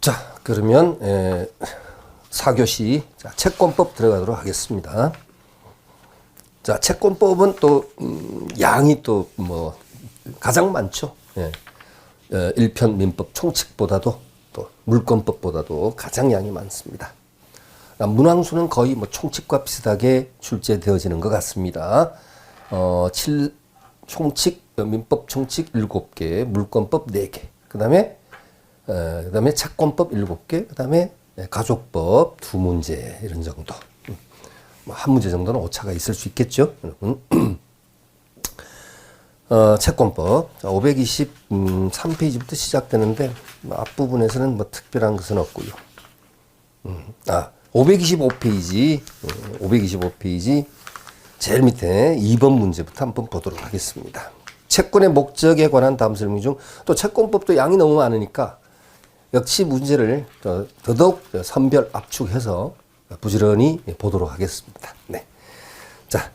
자, 그러면 4교시 채권법 들어가도록 하겠습니다. 자, 채권법은 또 양이 또 뭐 가장 많죠. 1편 민법 총칙보다도 또 물권법보다도 가장 양이 많습니다. 문항수는 거의 뭐 총칙과 비슷하게 출제되어지는 것 같습니다. 총칙, 민법 총칙 7개, 물권법 4개, 그다음에 채권법 7개, 그다음에 가족법 2문제 이런 정도. 뭐 한 문제 정도는 오차가 있을 수 있겠죠, 여러분. 채권법 523페이지부터 시작되는데 앞부분에서는 뭐 특별한 것은 없고요. 525페이지 제일 밑에 2번 문제부터 한번 보도록 하겠습니다. 채권의 목적에 관한 다음 설명 중 또 채권법도 양이 너무 많으니까 역시 문제를 더더욱 선별 압축해서 부지런히 보도록 하겠습니다. 네. 자,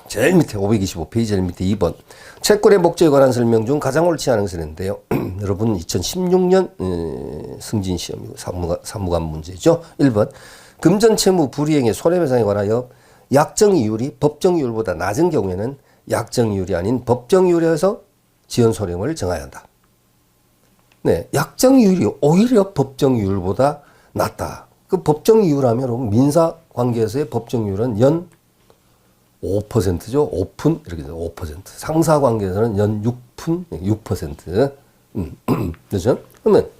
제일 밑에 525페이지 제일 밑에 2번. 채권의 목적에 관한 설명 중 가장 옳지 않은 것인데요. 여러분 2016년 승진 시험이고 사무관 문제죠. 1번. 금전 채무 불이행의 손해배상에 관하여 약정 이율이 법정 이율보다 낮은 경우에는 약정 이율이 아닌 법정 이율에서 지연 손해를 정해야 한다. 네, 약정 이율이 오히려 법정 이율보다 낮다. 그 법정 이율하면 민사 관계에서의 법정 이율은 연 5%죠. 오픈 이렇게 돼요. 5%. 상사 관계에서는 연 6푼 6%. 그렇죠? 그러면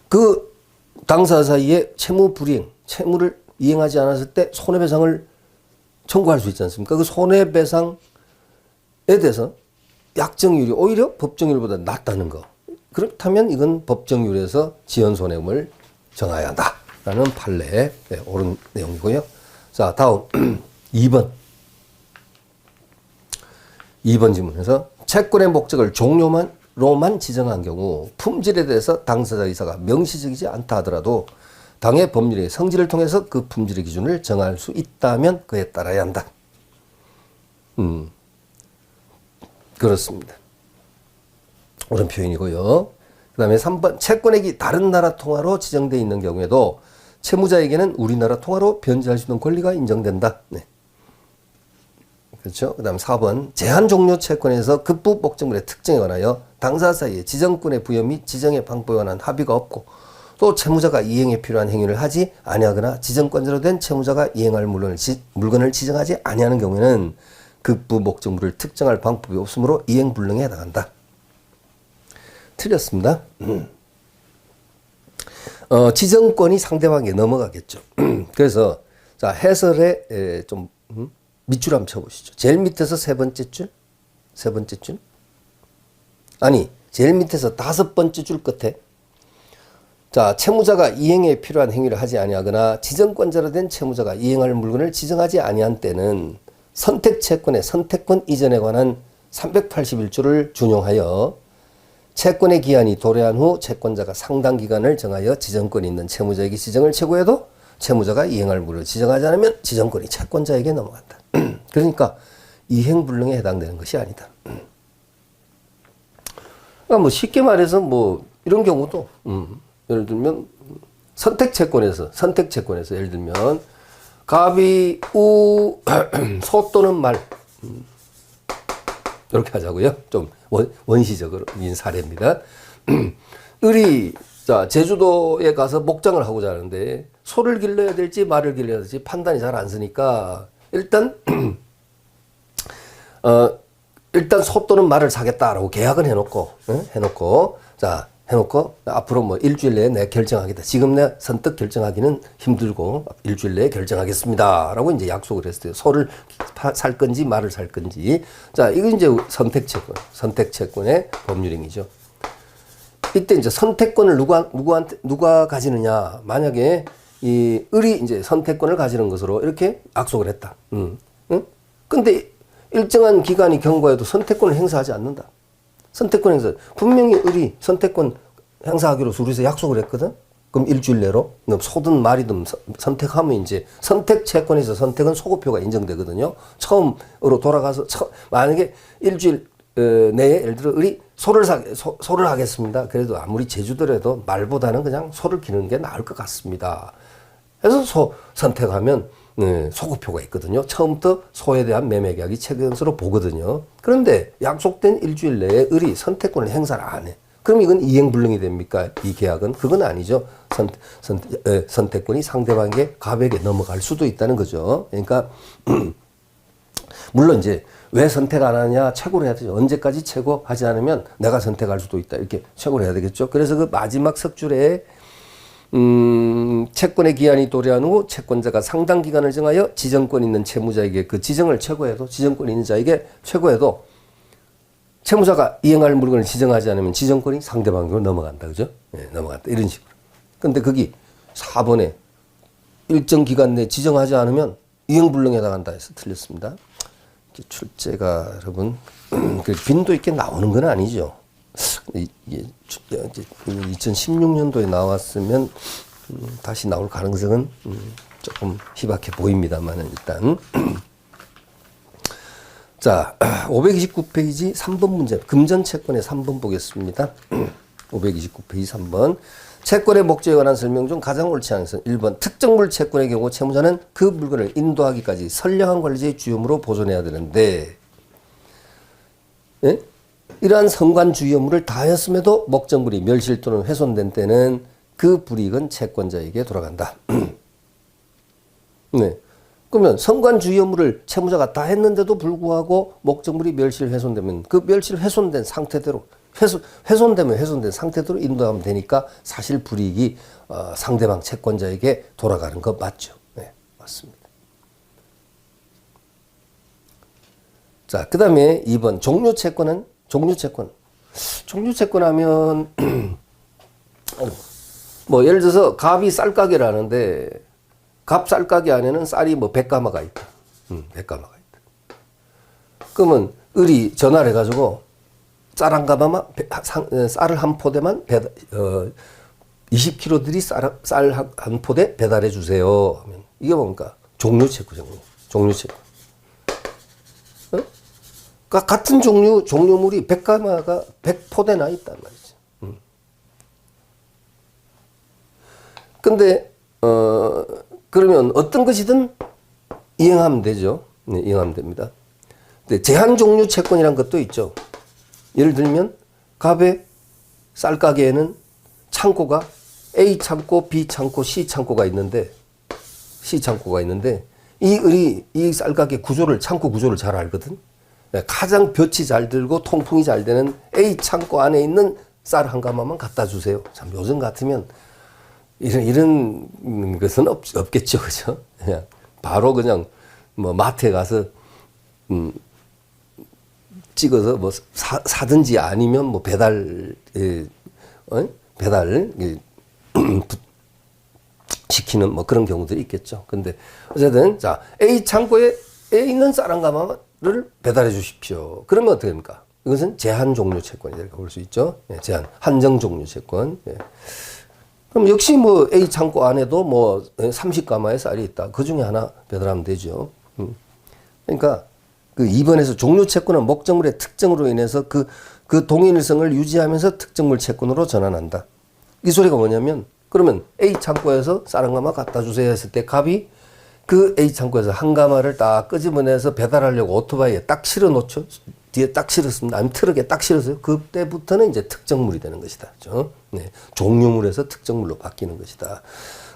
그 당사 사이에 채무 불이행, 채무를 이행하지 않았을 때 손해배상을 청구할 수 있지 않습니까? 그 손해배상에 대해서 약정률이 오히려 법정률보다 낮다는 거. 그렇다면 이건 법정률에서 지연손해금을 정해야 한다라는 판례에 옳은 내용이고요. 자, 다음 2번 질문에서 채권의 목적을 종료로만 지정한 경우 품질에 대해서 당사자 의사가 명시적이지 않다 하더라도 당의 법률의 성질을 통해서 그 품질의 기준을 정할 수 있다면 그에 따라야 한다. 그렇습니다. 옳은 표현이고요. 그 다음에 3번 채권액이 다른 나라 통화로 지정되어 있는 경우에도 채무자에게는 우리나라 통화로 변제할 수 있는 권리가 인정된다. 네. 그렇죠. 그 다음 4번 제한 종료 채권에서 급부 목적물의 특징에 관하여 당사 사이에 지정권의 부여 및 지정의 방법에 관한 합의가 없고 또 채무자가 이행에 필요한 행위를 하지 아니하거나 지정권자로 된 채무자가 이행할 물건을 지정하지 아니하는 경우에는 급부 목적물을 특정할 방법이 없으므로 이행 불능에 해당한다. 틀렸습니다. 지정권이 상대방에게 넘어가겠죠. 그래서 자 해설에 좀 밑줄 한번 쳐보시죠. 제일 밑에서 세 번째 줄, 아니 제일 밑에서 5번째 줄 끝에 자 채무자가 이행에 필요한 행위를 하지 아니하거나 지정권자로 된 채무자가 이행할 물건을 지정하지 아니한 때는 선택채권의 선택권 이전에 관한 381조를 준용하여 채권의 기한이 도래한 후 채권자가 상당 기간을 정하여 지정권이 있는 채무자에게 지정을 최고해도 채무자가 이행할 물을 지정하지 않으면 지정권이 채권자에게 넘어간다. 그러니까 이행불능에 해당되는 것이 아니다. 그러니까 뭐 쉽게 말해서 뭐 이런 경우도 예를 들면 선택채권에서 예를 들면 갑이 우 소 또는 말 이렇게 하자고요. 좀 원시적인 사례입니다. 을이 자 제주도에 가서 목장을 하고자 하는데 소를 길러야 될지 말을 길러야 될지 판단이 잘 안 서니까 일단 소 또는 말을 사겠다라고 계약은 해놓고 앞으로 뭐 일주일 내에 내 결정하겠다. 지금 내 선뜻 결정하기는 힘들고 일주일 내에 결정하겠습니다라고 이제 약속을 했어요. 소를 살 건지 말을 살 건지. 자, 이건 이제 선택채권의 법률행위죠. 이때 이제 선택권을 누가 가지느냐. 만약에 이 을이 이제 선택권을 가지는 것으로 이렇게 약속을 했다. 근데 일정한 기간이 경과해도 선택권을 행사하지 않는다. 선택권 행사. 분명히 을이 선택권 행사하기로 둘이서 약속을 했거든? 그럼 일주일 내로 소든 말이든 선택하면 이제 선택채권에서 선택은 소급표가 인정되거든요. 처음으로 돌아가서 만약에 일주일 내에 예를 들어 을이 소를 하겠습니다. 그래도 아무리 제주더라도 말보다는 그냥 소를 기르는 게 나을 것 같습니다. 그래서 소 선택하면 소급표가 있거든요. 처음부터 소에 대한 매매 계약이 체결 것으로 보거든요. 그런데 약속된 일주일 내에 을이 선택권을 행사를 안 해. 그럼 이건 이행불능이 됩니까? 이 계약은? 그건 아니죠. 선택권이 상대방에게 갑에게 넘어갈 수도 있다는 거죠. 그러니까 물론 이제 왜 선택 안 하냐? 최고로 해야 되죠. 언제까지 최고 하지 않으면 내가 선택할 수도 있다. 이렇게 최고로 해야 되겠죠. 그래서 그 마지막 석줄에 채권의 기한이 도래한 후 채권자가 상당 기간을 정하여 지정권 있는 채무자에게 그 지정을 최고해도 지정권 있는 자에게 최고해도 채무자가 이행할 물건을 지정하지 않으면 지정권이 상대방으로 넘어간다. 그죠? 네, 넘어간다. 이런 식으로. 근데 거기 4번에 일정 기간 내에 지정하지 않으면 이행불능에 해당한다 해서 틀렸습니다. 출제가 여러분 그 빈도 있게 나오는 건 아니죠. 이게 2016년도에 나왔으면 다시 나올 가능성은 조금 희박해 보입니다만은 일단 자 529페이지 3번 문제 금전채권의 3번 보겠습니다. 529페이지 3번 채권의 목적에 관한 설명 중 가장 옳지 않은 것은 1번 특정물 채권의 경우 채무자는 그 물건을 인도하기까지 선량한 관리자의 주요무로 보존해야 되는데 예? 이러한 선관 주요무를 다하였음에도 목적물이 멸실 또는 훼손된 때는 그 불이익은 채권자에게 돌아간다. 네. 그러면 선관 주요무를 채무자가 다 했는데도 불구하고 목적물이 멸실 훼손되면 그 멸실 훼손된 상태대로 훼손되면 훼손된 상태대로 인도하면 되니까 사실 불이익이 상대방 채권자에게 돌아가는 거 맞죠? 네, 맞습니다. 자, 그 다음에 2번 종료채권은 종료채권 하면 뭐 예를 들어서 갑이 쌀가게를 하는데 갑 쌀가게 안에는 쌀이 뭐 100가마가 있다. 100가마가 있다. 그러면 을이 전화를 해가지고 쌀 한 가마만 쌀을 한 포대만 20kg들이 쌀 한 포대 배달해 주세요. 하면 이게 뭡니까? 종료채권. 그러니까 같은 종료물이 100가마가 100포대나 있단 말이죠. 근데 그러면 어떤 것이든 이행하면 되죠. 네, 이행하면 됩니다. 근데 제한 종류 채권이라는 것도 있죠. 예를 들면 갑의 쌀가게에는 창고가 A 창고, B 창고, C 창고가 있는데 이 을이 이 쌀가게 창고 구조를 잘 알거든. 가장 볕이 잘 들고 통풍이 잘 되는 A 창고 안에 있는 쌀 한 가마만 갖다 주세요. 참 요즘 같으면 이런 것은 없겠죠, 그죠? 그냥 바로 그냥 뭐 마트에 가서 찍어서 뭐 사든지 아니면 뭐 배달 시키는 뭐 그런 경우들이 있겠죠. 근데 어쨌든 자 A 창고에 있는 쌀 한 가마를 배달해 주십시오. 그러면 어떻게 됩니까? 이것은 제한 종료 채권이라고 볼 수 있죠. 예, 제한 한정 종료 채권. 예. 그럼 역시 뭐 A 창고 안에도 뭐 30가마의 쌀이 있다. 그 중에 하나 배달하면 되죠. 그러니까 그 2번에서 종료 채권은 목적물의 특정으로 인해서 그 동일성을 유지하면서 특정물 채권으로 전환한다. 이 소리가 뭐냐면 그러면 A 창고에서 쌀 한 가마 갖다 주세요 했을 때 갑이 그 A 창고에서 한 가마를 딱 끄집어내서 배달하려고 오토바이에 딱 실어 놓죠. 뒤에 딱 실었습니다. 아니면 트럭에 딱 실었어요. 그때부터는 이제 특정물이 되는 것이다. 그렇죠? 네. 종료물에서 특정물로 바뀌는 것이다.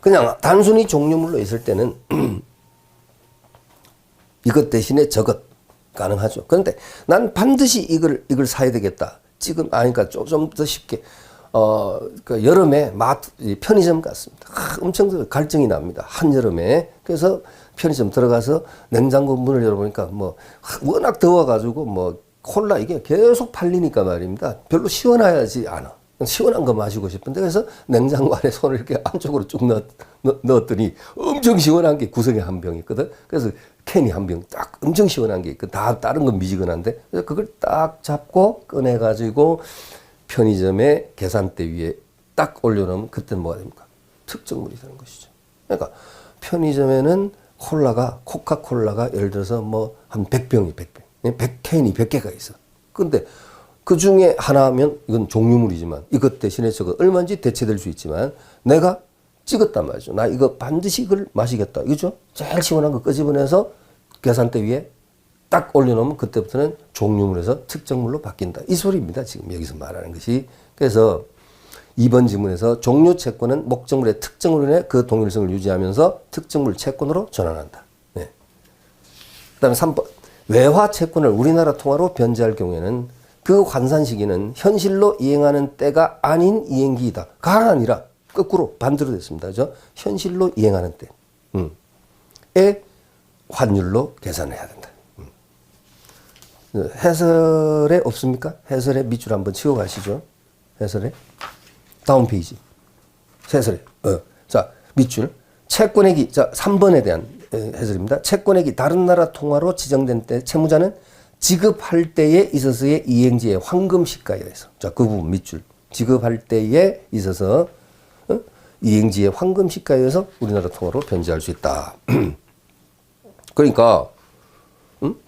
그냥 단순히 종료물로 있을 때는 이것 대신에 저것 가능하죠. 그런데 난 반드시 이걸 사야 되겠다. 지금 그러니까 좀 더 쉽게 그 여름에 편의점 갔습니다. 엄청 갈증이 납니다. 한여름에. 그래서 편의점 들어가서 냉장고 문을 열어보니까 뭐 워낙 더워가지고 뭐 콜라 이게 계속 팔리니까 말입니다. 별로 시원하지 않아. 시원한 거 마시고 싶은데 그래서 냉장고 안에 손을 이렇게 안쪽으로 쭉 넣었더니 엄청 시원한 게 구석에 한 병 있거든. 그래서 캔이 한 병 딱 엄청 시원한 게 있고 다 다른 건 미지근한데 그래서 그걸 딱 잡고 꺼내가지고 편의점의 계산대 위에 딱 올려놓으면 그때는 뭐가 됩니까? 특정물이 되는 것이죠. 그러니까 편의점에는 코카콜라가 예를 들어서 뭐 한 100병이 100캔이 100개가 있어. 근데 그 중에 하나면 이건 종류물이지만 이것 대신에 저거 얼마인지 대체될 수 있지만 내가 찍었단 말이죠. 나 이거 반드시 이걸 마시겠다. 이거죠? 제일 시원한 거 끄집어내서 계산대 위에 딱 올려놓으면 그때부터는 종류물에서 특정물로 바뀐다. 이 소리입니다. 지금 여기서 말하는 것이. 그래서 2번 지문에서 종료 채권은 목적물의 특정으로 인해 그 동일성을 유지하면서 특정물 채권으로 전환한다. 네. 그 다음에 3번. 외화 채권을 우리나라 통화로 변제할 경우에는 그 환산 시기는 현실로 이행하는 때가 아닌 이행기이다. 가 아니라 거꾸로 반대로 됐습니다. 그죠? 현실로 이행하는 때에 환율로 계산해야 된다. 해설에 없습니까? 해설에 밑줄 한번 치워 가시죠. 해설에. 다음 페이지. 해설에. 자, 밑줄. 채권액이, 자, 3번에 대한 해설입니다. 채권액이 다른 나라 통화로 지정된 때 채무자는 지급할 때에 있어서의 이행지의 황금 시가에 의해서. 자, 그 부분 밑줄. 지급할 때에 있어서 이행지의 황금 시가에 의해서 우리나라 통화로 변제할 수 있다. 그러니까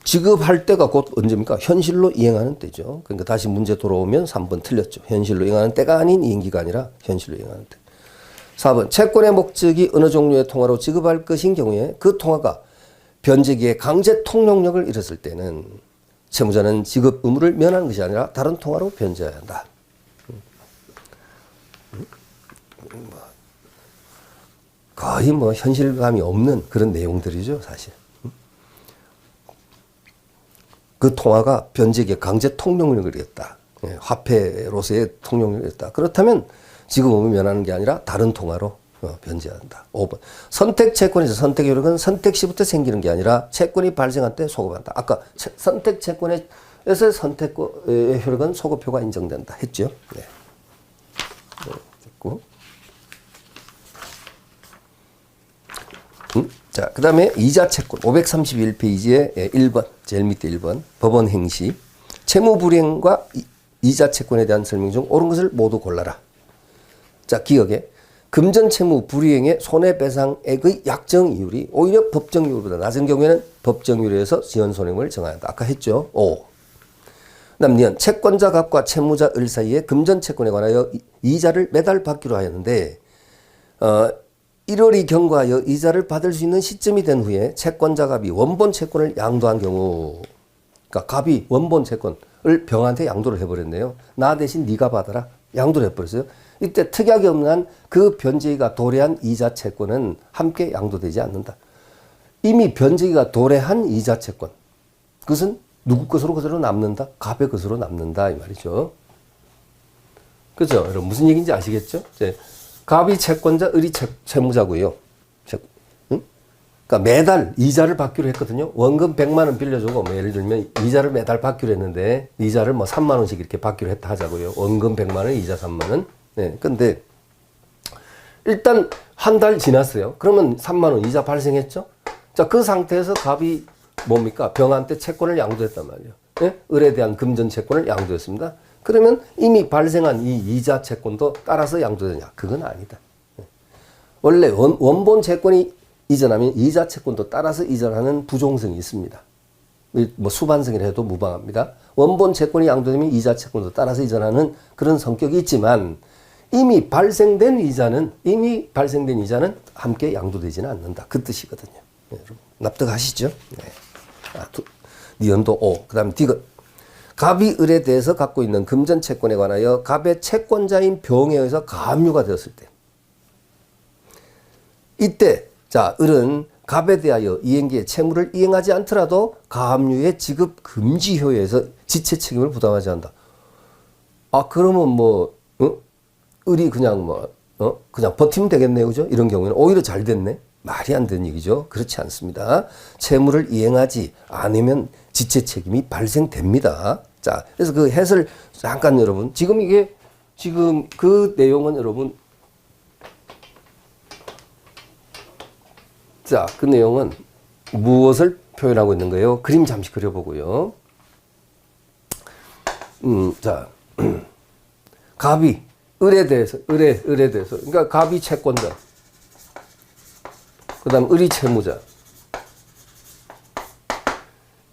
지급할 때가 곧 언제입니까? 현실로 이행하는 때죠. 그러니까 다시 문제 돌아오면 3번 틀렸죠. 현실로 이행하는 때가 아닌 이행기가 아니라 현실로 이행하는 때. 4번 채권의 목적이 어느 종류의 통화로 지급할 것인 경우에 그 통화가 변제기에 강제 통용력을 잃었을 때는 채무자는 지급 의무를 면하는 것이 아니라 다른 통화로 변제해야 한다. 거의 뭐 현실감이 없는 그런 내용들이죠, 사실. 그 통화가 변제기에 강제 통용력을 잃었다. 화폐로서의 통용력을 잃었다. 그렇다면 지급 의무 면하는 게 아니라 다른 통화로 변제한다. 5번. 선택 채권에서 선택 효력은 선택 시부터 생기는 게 아니라 채권이 발생할 때 소급한다. 아까 선택 채권에서 선택 효력은 소급효가 인정된다 했죠. 네. 됐고. 자, 그 다음에 이자 채권 531페이지에 1번, 제일 밑에 1번 법원 행시 채무 불이행과 이자 채권에 대한 설명 중 옳은 것을 모두 골라라. 자, 기억에 금전 채무 불이행의 손해배상액의 약정 이율이 오히려 법정 이율보다 낮은 경우에는 법정 이율에서 지연 손해금을 정한다. 아까 했죠. 5. 그다음 니은 채권자 갑과 채무자 을 사이에 금전 채권에 관하여 이자를 매달 받기로 하였는데 1월이 경과하여 이자를 받을 수 있는 시점이 된 후에 채권자 갑이 원본 채권을 양도한 경우, 그러니까 갑이 원본 채권을 병한테 양도를 해버렸네요. 나 대신 네가 받아라. 양도를 해버렸어요. 이때 특약이 없는 한 그 변제기가 도래한 이자 채권은 함께 양도되지 않는다. 이미 변제기가 도래한 이자 채권, 그것은 누구 것으로 그대로 남는다? 갑의 것으로 남는다 이 말이죠. 그죠? 여러분 무슨 얘기인지 아시겠죠? 이제 갑이 채권자, 을이 채무자고요. 그러니까 매달 이자를 받기로 했거든요. 원금 100만 원 빌려주고 뭐 예를 들면 이자를 매달 받기로 했는데 이자를 뭐 3만 원씩 이렇게 받기로 했다 하자고요. 원금 100만 원, 이자 3만 원. 네. 근데 일단 한 달 지났어요. 그러면 3만 원 이자 발생했죠. 자, 그 상태에서 갑이 뭡니까? 병한테 채권을 양도했단 말이에요. 네? 을에 대한 금전 채권을 양도했습니다. 그러면 이미 발생한 이 이자 채권도 따라서 양도되냐? 그건 아니다. 원래 원본 채권이 이전하면 이자 채권도 따라서 이전하는 부종성이 있습니다. 뭐 수반성이라 해도 무방합니다. 원본 채권이 양도되면 이자 채권도 따라서 이전하는 그런 성격이 있지만 이미 발생된 이자는 함께 양도되지는 않는다. 그 뜻이거든요. 네, 여러분 납득하시죠? 네. 니은도 5. 그 다음 디귿. 갑이 을에 대해서 갖고 있는 금전 채권에 관하여 갑의 채권자인 병에 의해서 가압류가 되었을 때, 이때 자 을은 갑에 대하여 이행기의 채무를 이행하지 않더라도 가압류의 지급 금지효에 의해서 지체 책임을 부담하지 않는다. 아 그러면 뭐 을이 그냥 그냥 버티면 되겠네요, 그죠? 이런 경우에는 오히려 잘 됐네. 말이 안 되는 얘기죠. 그렇지 않습니다. 채무를 이행하지 않으면 지체 책임이 발생됩니다. 자, 그래서 그 해설 잠깐 여러분, 지금 그 내용은 여러분, 자, 그 내용은 무엇을 표현하고 있는 거예요? 그림 잠시 그려보고요. 자, 갑이 을에 대해서, 그러니까 갑이 채권자, 그 다음 을이 채무자.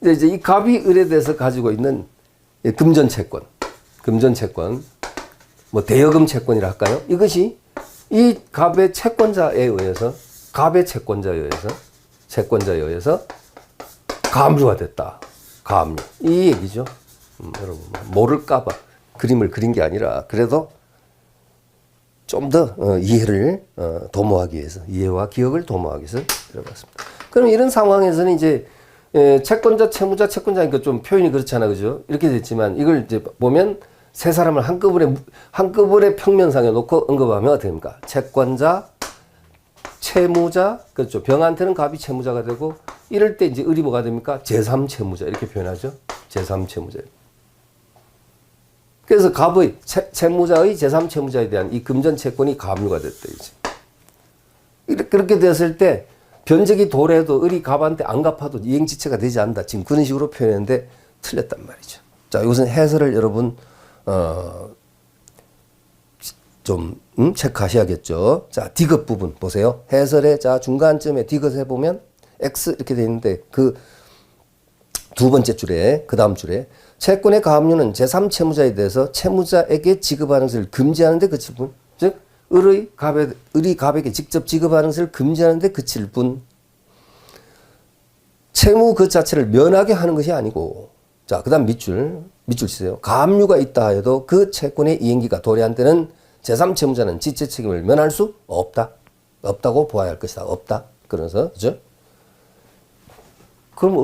이제 이 갑이 을에 대해서 가지고 있는 금전 채권, 금전 채권, 뭐 대여금 채권이라 할까요? 이것이 이 갑의 채권자에 의해서 채권자에 의해서 가압류가 됐다. 가압류. 이 얘기죠. 여러분 모를까봐 그림을 그린 게 아니라 그래도 좀 더 이해를 도모하기 위해서, 이해와 기억을 도모하기 위해서 들어봤습니다. 그럼 이런 상황에서는 이제 채권자, 채무자, 채권자니까 좀 표현이 그렇잖아, 그죠? 이렇게 됐지만 이걸 이제 보면 세 사람을 한꺼번에 평면상에 놓고 언급하면 어떻게 됩니까? 채권자, 채무자, 그렇죠. 병한테는 갑이 채무자가 되고 이럴 때 이제 을이 뭐가 됩니까? 제3채무자 이렇게 표현하죠. 제3채무자. 그래서 갑의 채무자의 제3채무자에 대한 이 금전 채권이 가압류가 됐다 이제. 그렇게 됐을 때 변적이 도래해도 을이 갑한테 안 갚아도 이행지체가 되지 않는다. 지금 그런 식으로 표현했는데 틀렸단 말이죠. 자, 이것은 해설을 여러분 좀 체크하셔야겠죠. 자, 디귿 부분 보세요. 해설의 자 중간쯤에 디귿 해보면 X 이렇게 돼 있는데 그 두 번째 줄에 그 다음 줄에 채권의 가압류는 제3채무자에 대해서 채무자에게 지급하는 것을 금지하는 데 그칠 뿐. 즉 을이 갑에게 직접 지급하는 것을 금지하는 데 그칠 뿐. 채무 그 자체를 면하게 하는 것이 아니고. 자, 그 다음 밑줄 치세요. 가압류가 있다 해도 그 채권의 이행기가 도래한 때는 제3채무자는 지체 책임을 면할 수 없다. 없다고 보아야 할 것이다. 없다. 그래서 그죠? 그럼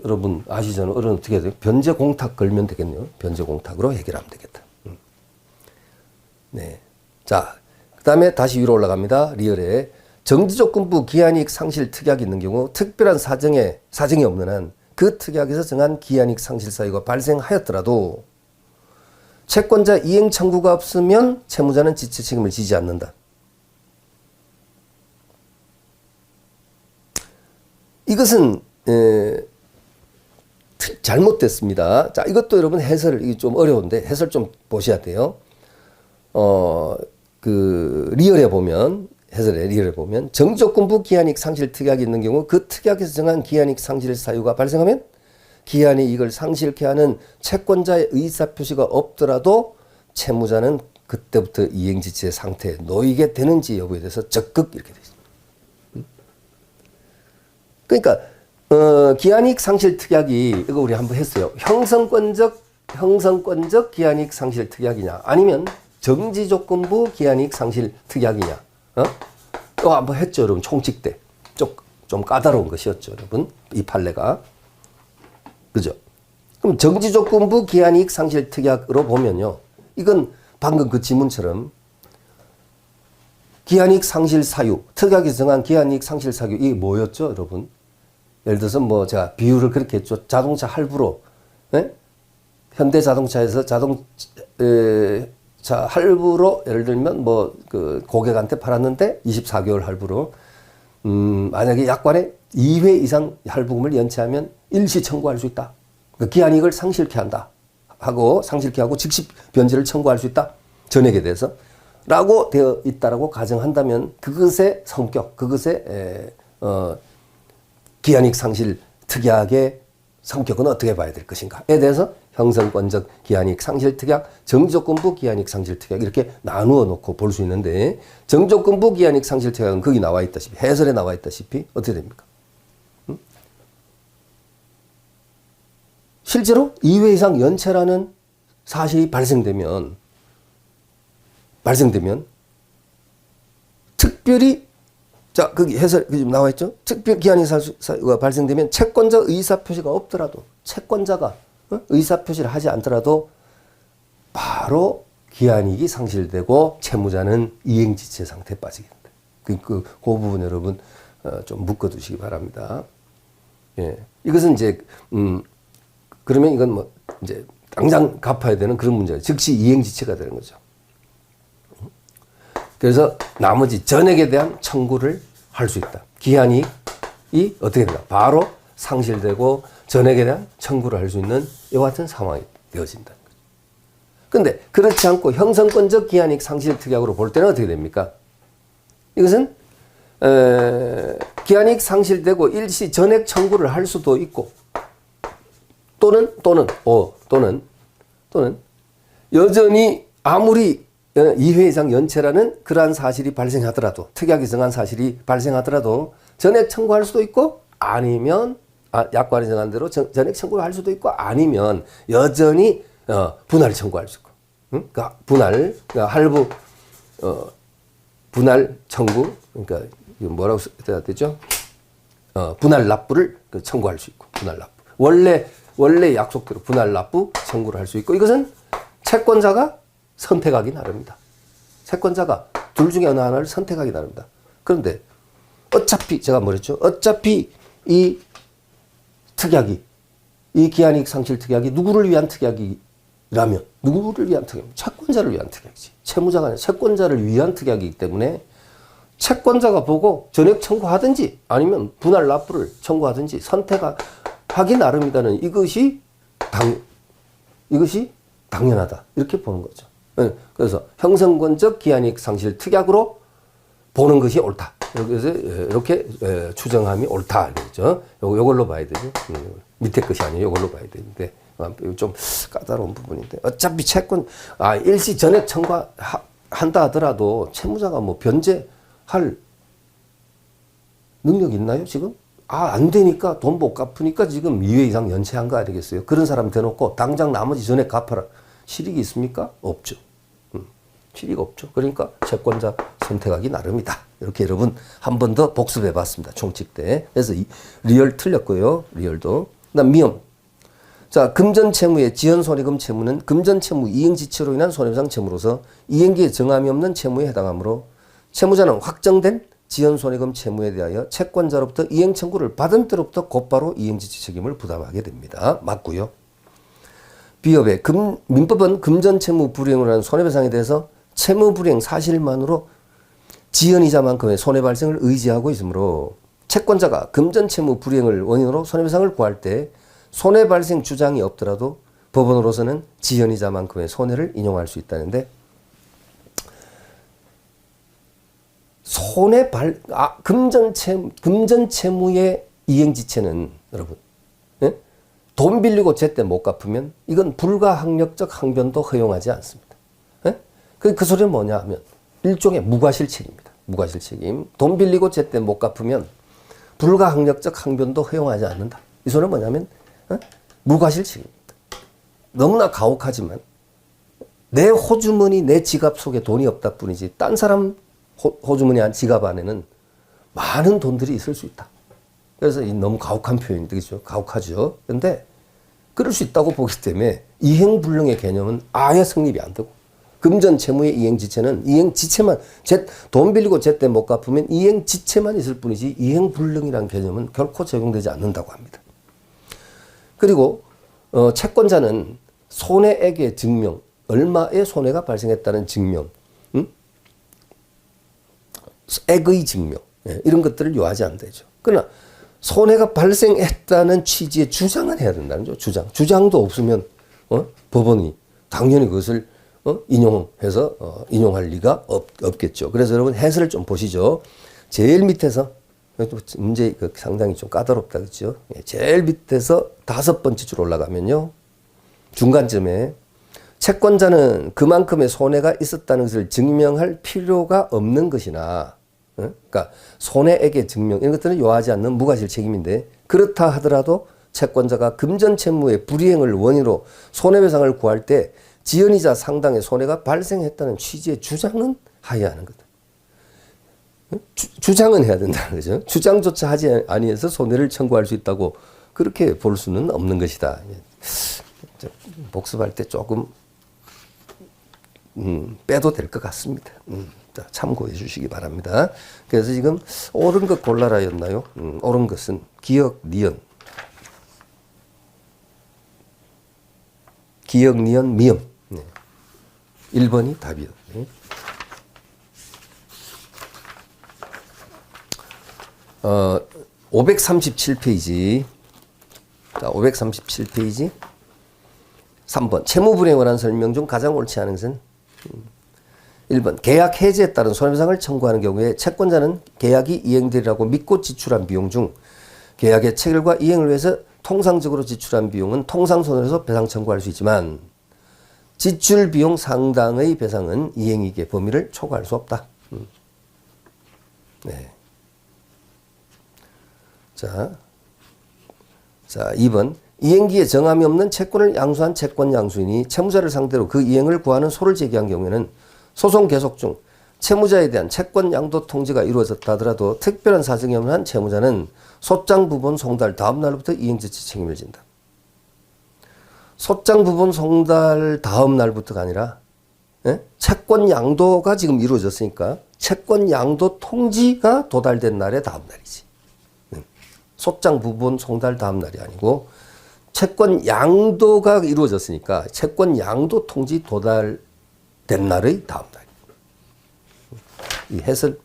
여러분 아시잖아요. 을은 어떻게 해야 돼요? 변제 공탁 걸면 되겠네요. 변제 공탁으로 해결하면 되겠다. 네. 자, 그 다음에 다시 위로 올라갑니다. 리얼에 정지조건부 기한이익 상실 특약이 있는 경우 특별한 사정이 없는 한 그 특약에서 정한 기한이익 상실 사유가 발생하였더라도 채권자 이행 청구가 없으면 채무자는 지체 책임을 지지 않는다. 이것은 잘못됐습니다. 자, 이것도 여러분 해설이 좀 어려운데 해설 좀 보셔야 돼요. 리얼에 보면 정지조건부 기한이익 상실 특약이 있는 경우 그 특약에서 정한 기한이익 상실 사유가 발생하면 기한이익을 상실케 하는 채권자의 의사표시가 없더라도 채무자는 그때부터 이행지체 상태에 놓이게 되는지 여부에 대해서 적극 이렇게 되어 있습니다. 그러니까 기한이익 상실 특약이 이거 우리 한번 했어요. 형성권적 기한이익 상실 특약이냐 아니면 정지조건부 기한이익 상실 특약이냐 이거 한번 했죠, 여러분. 총칙 때 좀 까다로운 것이었죠, 여러분. 이 판례가. 그죠? 그럼 정지조건부 기한이익 상실 특약으로 보면요. 이건 방금 그 지문처럼 기한이익 상실 사유, 특약에서 정한 기한이익 상실 사유, 이게 뭐였죠, 여러분? 예를 들어서 제가 비유를 그렇게 했죠. 자동차 할부로, 네? 현대자동차에서 자, 할부로 예를 들면 고객한테 팔았는데 24개월 할부로 만약에 약관에 2회 이상 할부금을 연체하면 일시 청구할 수 있다. 그 기한이익을 상실케 한다. 상실케 하고 즉시 변제를 청구할 수 있다. 전액에 대해서. 라고 되어 있다라고 가정한다면 그것의 성격, 그것의 기한이익 상실 특약의 성격은 어떻게 봐야 될 것인가에 대해서 형성권적 기한이익 상실 특약, 정지조건부 기한이익 상실 특약 이렇게 나누어 놓고 볼 수 있는데 정지조건부 기한이익 상실 특약은 거기 나와 있다시피 해설에 나와 있다시피 어떻게 됩니까? 실제로 2회 이상 연체라는 사실이 발생되면 특별히 자, 거기 해설 지금 나와 있죠? 특별 기한이익 사유가 발생되면 채권자 의사표시가 없더라도 채권자가 의사표시를 하지 않더라도 바로 기한이익이 상실되고 채무자는 이행지체 상태에 빠지게 된다. 그 부분 여러분 좀 묶어두시기 바랍니다. 예, 이것은 이제 그러면 이건 이제 당장 갚아야 되는 그런 문제예요. 즉시 이행지체가 되는 거죠. 그래서 나머지 전액에 대한 청구를 할 수 있다. 기한이익이 어떻게 되나? 바로 상실되고 전액에 대한 청구를 할 수 있는 이와 같은 상황이 되어진다는 거죠. 그런데 그렇지 않고 형성권적 기한이익 상실 특약으로 볼 때는 어떻게 됩니까? 이것은 기한이익 상실되고 일시 전액 청구를 할 수도 있고 또는 여전히 아무리 2회 이상 연체라는 그러한 사실이 발생하더라도, 특약이 정한 사실이 발생하더라도 전액 청구할 수도 있고, 아니면 약관이 정한 대로 전액 청구를 할 수도 있고, 아니면 여전히 분할 청구할 수 있고, 그러니까 분할, 그러니까 할부 분할 청구, 그러니까 이거 뭐라고 써야 되죠? 분할 납부를 청구할 수 있고, 분할 납부. 원래 약속대로 분할 납부 청구를 할 수 있고, 이것은 채권자가 선택하기 나름이다. 채권자가 둘 중에 어느 하나를 선택하기 나름이다. 그런데 어차피 제가 뭐랬죠? 어차피 이 특약이, 이 기한이익 상실 특약이 누구를 위한 특약이라면, 누구를 위한 특약이면 채권자를 위한 특약이지. 채무자가 아니라 채권자를 위한 특약이기 때문에 채권자가 보고 전액 청구하든지 아니면 분할 납부를 청구하든지 선택하기 나름이다는 이것이 당연하다. 이렇게 보는 거죠. 그래서 형성권적 기한이익 상실 특약으로 보는 것이 옳다. 이렇게 추정함이 옳다. 그렇죠? 요걸로 봐야 되죠. 밑에 것이 아니에요. 요걸로 봐야 되는데 좀 까다로운 부분인데 어차피 채권 일시 전액 청구한다 하더라도 채무자가 뭐 변제할 능력이 있나요? 지금? 안 되니까 돈 못 갚으니까 지금 2회 이상 연체한 거 아니겠어요? 그런 사람 대놓고 당장 나머지 전액 갚아라. 실익이 있습니까? 없죠. 실익 없죠. 그러니까 채권자 선택하기 나름이다. 이렇게 여러분 한 번 더 복습해 봤습니다. 총칙 때. 그래서 리얼 틀렸고요. 리얼도. 그다음 미음. 자, 금전 채무의 지연 손해금 채무는 금전 채무 이행 지체로 인한 손해배상 채무로서 이행기에 정함이 없는 채무에 해당하므로 채무자는 확정된 지연 손해금 채무에 대하여 채권자로부터 이행 청구를 받은 때로부터 곧바로 이행 지체 책임을 부담하게 됩니다. 맞고요. 비협의 민법은 금전 채무 불이행으로 한 손해배상에 대해서 채무 불이행 사실만으로 지연이자만큼의 손해 발생을 의지하고 있으므로 채권자가 금전 채무 불이행을 원인으로 손해배상을 구할 때 손해 발생 주장이 없더라도 법원으로서는 지연이자만큼의 손해를 인용할 수 있다는데, 금전 채무의 이행지체는 여러분, 예? 돈 빌리고 제때 못 갚으면 이건 불가항력적 항변도 허용하지 않습니다. 예? 그 소리는 뭐냐 하면 일종의 무과실 책임입니다. 무과실 책임. 돈 빌리고 제때 못 갚으면 불가항력적 항변도 허용하지 않는다. 이 소리는 뭐냐면 무과실 책임입니다. 너무나 가혹하지만 내 호주머니, 내 지갑 속에 돈이 없다 뿐이지 딴 사람 호주머니 안 지갑 안에는 많은 돈들이 있을 수 있다. 그래서 너무 가혹한 표현이 되겠죠. 가혹하죠. 그런데 그럴 수 있다고 보기 때문에 이행불능의 개념은 아예 성립이 안 되고, 금전 채무의 이행지체는 이행지체만, 돈 빌리고 제때 못 갚으면 이행지체만 있을 뿐이지 이행불능이라는 개념은 결코 적용되지 않는다고 합니다. 그리고 채권자는 손해액의 증명, 얼마의 손해가 발생했다는 증명, 액의 증명, 이런 것들을 요하지 않대죠. 그러나 손해가 발생했다는 취지의 주장은 해야 된다는 거죠. 주장도 없으면 법원이 당연히 그것을 인용해서 인용할 리가 없겠죠. 그래서 여러분 해설을 좀 보시죠. 제일 밑에서 문제 상당히 좀 까다롭다 그렇죠. 제일 밑에서 5번째 줄 올라가면요, 중간쯤에 채권자는 그만큼의 손해가 있었다는 것을 증명할 필요가 없는 것이나, 그러니까 손해액의 증명 이런 것들은 요하지 않는 무과실 책임인데, 그렇다 하더라도 채권자가 금전 채무의 불이행을 원인으로 손해배상을 구할 때 지연이자 상당의 손해가 발생했다는 취지의 주장은 하여야 하는 거다. 주장은 해야 된다는 거죠. 주장조차 하지 아니해서 손해를 청구할 수 있다고 그렇게 볼 수는 없는 것이다. 복습할 때 조금 빼도 될 것 같습니다. 참고해 주시기 바랍니다. 그래서 지금 옳은 것 골라라였나요? 옳은 것은 기억, 니은. 기억, 니은, 미음. 네. 1번이 답이요. 네. 537페이지. 자, 537페이지. 3번. 채무불이행을 한 설명 중 가장 옳지 않은 것은 1번. 계약 해지에 따른 손해배상을 청구하는 경우에 채권자는 계약이 이행되리라고 믿고 지출한 비용 중 계약의 체결과 이행을 위해서 통상적으로 지출한 비용은 통상손해로서 배상 청구할 수 있지만, 지출 비용 상당의 배상은 이행이익의 범위를 초과할 수 없다. 네. 자, 2번. 이행기에 정함이 없는 채권을 양수한 채권 양수인이 채무자를 상대로 그 이행을 구하는 소를 제기한 경우에는 소송 계속 중 채무자에 대한 채권 양도 통지가 이루어졌다 하더라도 특별한 사정이 없는 한 채무자는 소장 부분 송달 다음 날부터 이행지치 책임을 진다. 소장 부분 송달 다음 날부터가 아니라 채권 양도가 지금 이루어졌으니까 채권 양도 통지가 도달된 날의 다음 날이지. 소장 부분 송달 다음 날이 아니고 채권 양도가 이루어졌으니까 채권 양도 통지 도달된 날의 다음 날. 이 해설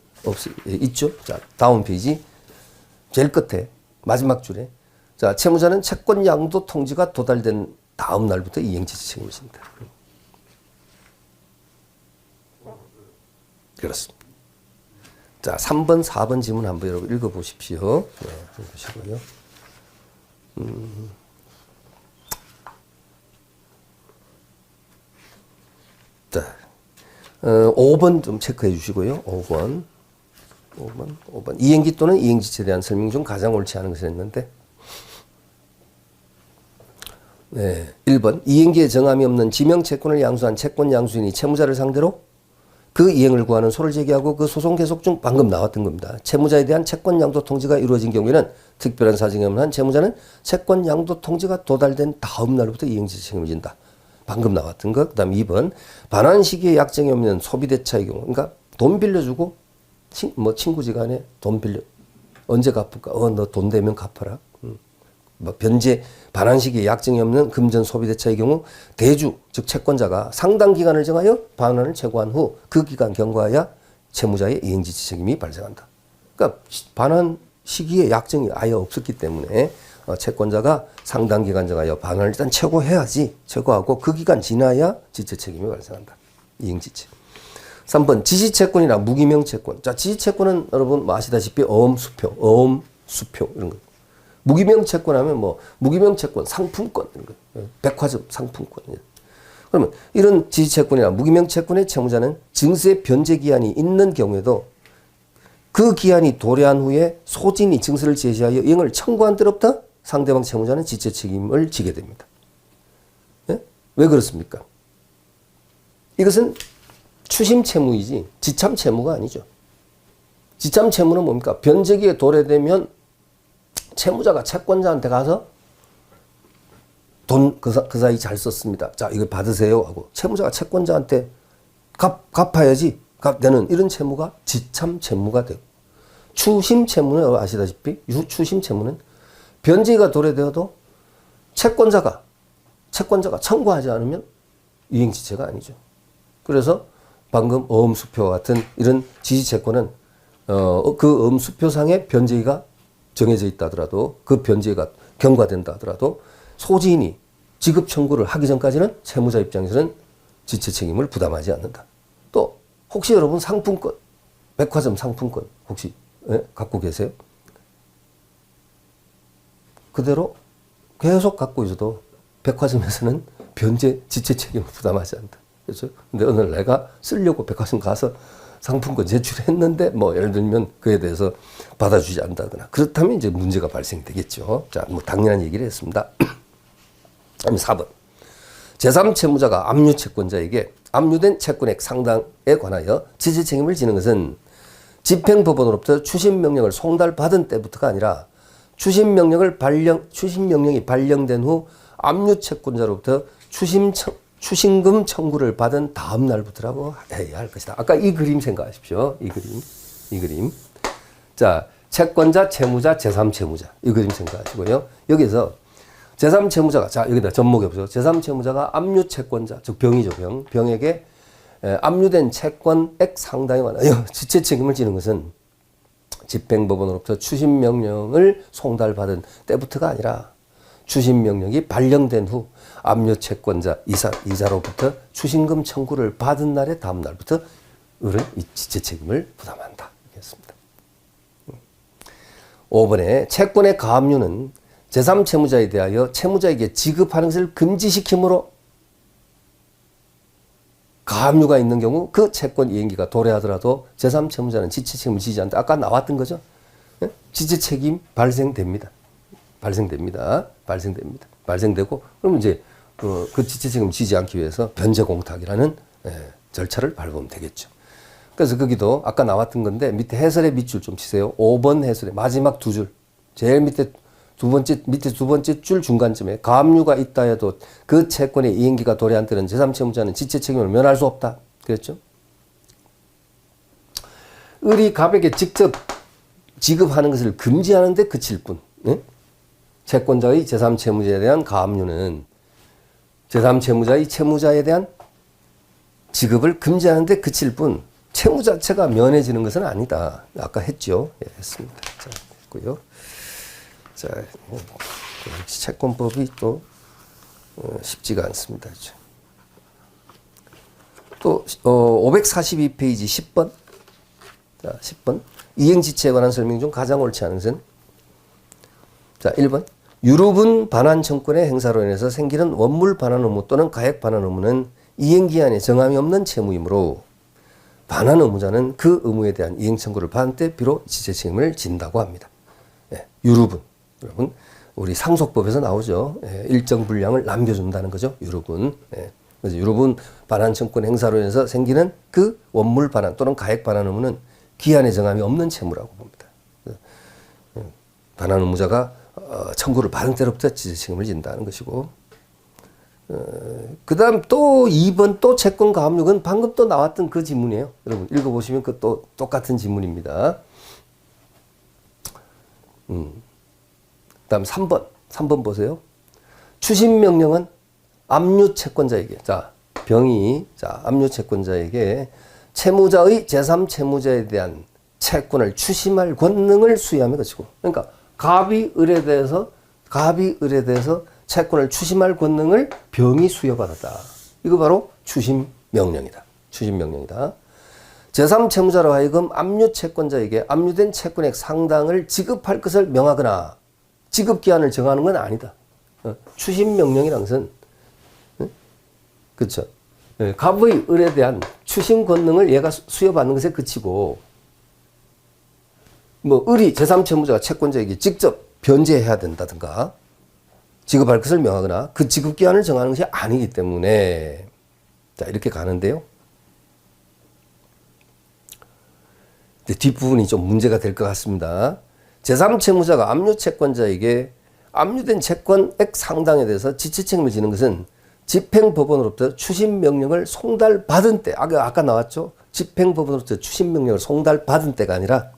있죠? 자, 다음 페이지 제일 끝에 마지막 줄에 자, 채무자는 채권 양도 통지가 도달된 다음 날부터 이행지치 책임을 진다. 그렇습니다. 자, 3번, 4번 지문 한번 여러분 읽어보십시오. 네, 읽으시고요. 자, 5번 좀 체크해 주시고요. 5번. 이행기 또는 이행지체에 대한 설명 중 가장 옳지 않은 것을 했는데, 네, 1번. 이행기에 정함이 없는 지명채권을 양수한 채권 양수인이 채무자를 상대로 그 이행을 구하는 소를 제기하고 그 소송 계속 중 방금 나왔던 겁니다. 채무자에 대한 채권 양도 통지가 이루어진 경우에는 특별한 사정이 없는 한 채무자는 채권 양도 통지가 도달된 다음 날부터 이행지체 책임을 진다. 방금 나왔던 것. 그 다음 2번. 반환 시기에 약정이 없는 소비대차의 경우. 그러니까 돈 빌려주고 친구지간에 돈 빌려 언제 갚을까? 너 돈 되면 갚아라. 변제 반환 시기에 약정이 없는 금전 소비대차의 경우 대주 즉 채권자가 상당 기간을 정하여 반환을 최고한 후 그 기간 경과하여 채무자의 이행지치 책임이 발생한다. 그러니까 반환 시기에 약정이 아예 없었기 때문에 채권자가 상당 기간 정하여 반환을 일단 최고해야지. 최고하고 그 기간 지나야 지체 책임이 발생한다. 이행지체. 3번 지시채권이나 무기명채권. 자, 지시채권은 여러분 아시다시피 어음, 수표 이런 거. 무기명채권 하면 무기명채권, 상품권 이런 거. 백화점 상품권. 그러면 이런 지시채권이나 무기명채권의 채무자는 증세 변제 기한이 있는 경우에도 그 기한이 도래한 후에 소진이 증서를 제시하여 이행을 청구한 때로부터 상대방 채무자는 지체 책임을 지게 됩니다. 네? 왜 그렇습니까? 이것은 추심 채무이지 지참 채무가 아니죠. 지참 채무는 뭡니까? 변제기에 도래되면 채무자가 채권자한테 가서 돈 그 사이 잘 썼습니다. 자, 이거 받으세요 하고 채무자가 채권자한테 갚아야지. 되는 이런 채무가 지참 채무가 되고, 추심 채무는 아시다시피 추심 채무는 변제가 도래되어도 채권자가 청구하지 않으면 이행지체가 아니죠. 그래서 방금 어음수표 같은 이런 지시채권은 그 어음수표상의 변제가 정해져 있다 하더라도 그 변제가 경과된다 하더라도 소지인이 지급 청구를 하기 전까지는 채무자 입장에서는 지체 책임을 부담하지 않는다. 또 혹시 여러분 상품권, 백화점 상품권 혹시 갖고 계세요? 그대로 계속 갖고 있어도 백화점에서는 변제 지체 책임을 부담하지 않는다. 그렇죠? 근데 어느 날 내가 쓰려고 백화점 가서 상품권 제출했는데 예를 들면 그에 대해서 받아주지 않는다거나 그렇다면 이제 문제가 발생되겠죠. 자, 당연한 얘기를 했습니다. 4번. 제3채무자가 압류채권자에게 압류된 채권액 상당에 관하여 지체 책임을 지는 것은 집행법원으로부터 추심명령을 송달받은 때부터가 아니라 추심명령이 발령된 후 압류채권자로부터 추심금 청구를 받은 다음 날부터라고 해야 할 것이다. 아까 이 그림 생각하십시오. 이 그림. 자, 채권자, 채무자, 제3채무자. 이 그림 생각하시고요. 여기서 제3채무자가, 자, 여기다 접목해 보세요. 제3채무자가 압류채권자, 즉 병이죠, 병에게 압류된 채권액 상당에 관하여 지체 책임을 지는 것은 집행법원으로부터 추심명령을 송달받은 때부터가 아니라 추심명령이 발령된 후 압류채권자 이자로부터 추심금 청구를 받은 날의 다음 날부터 을은 이 지체 책임을 부담한다. 이겠습니다. 5번에 채권의 가압류는 제3채무자에 대하여 채무자에게 지급하는 것을 금지시키므로 가압류가 있는 경우 그 채권 이행기가 도래하더라도 제3채무자는 지체 책임을 지지 않는다. 아까 나왔던 거죠. 예? 지체 책임 발생됩니다. 발생되고 그러면 이제 그 지체 책임을 지지 않기 위해서 변제 공탁이라는 절차를 밟으면 되겠죠. 그래서 거기도 아까 나왔던 건데 밑에 해설의 밑줄 좀 치세요. 5번 해설의 마지막 두 줄. 제일 밑에 두 번째 줄 중간쯤에 가압류가 있다 해도 그 채권의 이행기가 도래한 때는 제3채무자는 지체 책임을 면할 수 없다. 그랬죠? 을이 갑에게 직접 지급하는 것을 금지하는 데 그칠 뿐. 예? 채권자의 제3채무자에 대한 가압류는 제3채무자의 채무자에 대한 지급을 금지하는 데 그칠 뿐 채무 자체가 면해지는 것은 아니다. 아까 했죠. 예, 했습니다. 자, 했고요. 자, 채권법이 또 쉽지가 않습니다. 또 542페이지 10번. 자, 10번. 이행지체에 관한 설명 중 가장 옳지 않은 것은 자, 1번. 유류분 반환 청구의 행사로 인해서 생기는 원물 반환 의무 또는 가액 반환 의무는 이행기한에 정함이 없는 채무이므로 반환 의무자는 그 의무에 대한 이행 청구를 받은 때 비로 지체 책임을 진다고 합니다. 예, 유류분. 여러분, 우리 상속법에서 나오죠. 예, 일정 분량을 남겨준다는 거죠. 유류분. 예, 그래서 유류분 반환 청구 행사로 인해서 생기는 그 원물 반환 또는 가액 반환 의무는 기한에 정함이 없는 채무라고 봅니다. 반환 의무자가 청구를 받은 때로부터 지체 책임을 진다는 것이고, 그 다음 또 2번 또 채권 가압류는 방금 또 나왔던 그 지문이에요. 여러분 읽어보시면 그 또 똑같은 지문입니다. 다음 3번 보세요. 추심 명령은 압류 채권자에게, 압류 채권자에게 채무자의 제3채무자에 대한 채권을 추심할 권능을 수여하며 그치고, 그러니까 갑이 을에 대해서 채권을 추심할 권능을 병이 수여받았다. 이거 바로 추심명령이다. 제3채무자로 하여금 압류 채권자에게 압류된 채권액 상당을 지급할 것을 명하거나 지급기한을 정하는 건 아니다. 추심명령이란 것은, 그렇죠. 갑의 을에 대한 추심 권능을 얘가 수여받는 것에 그치고, 을이 제3채무자가 채권자에게 직접 변제해야 된다든가 지급할 것을 명하거나 그 지급기한을 정하는 것이 아니기 때문에, 자, 이렇게 가는데요. 뒷부분이 좀 문제가 될 것 같습니다. 제3채무자가 압류 채권자에게 압류된 채권액 상당에 대해서 지체 책임을 지는 것은 집행법원으로부터 추심명령을 송달받은 때, 아까 나왔죠? 집행법원으로부터 추심명령을 송달받은 때가 아니라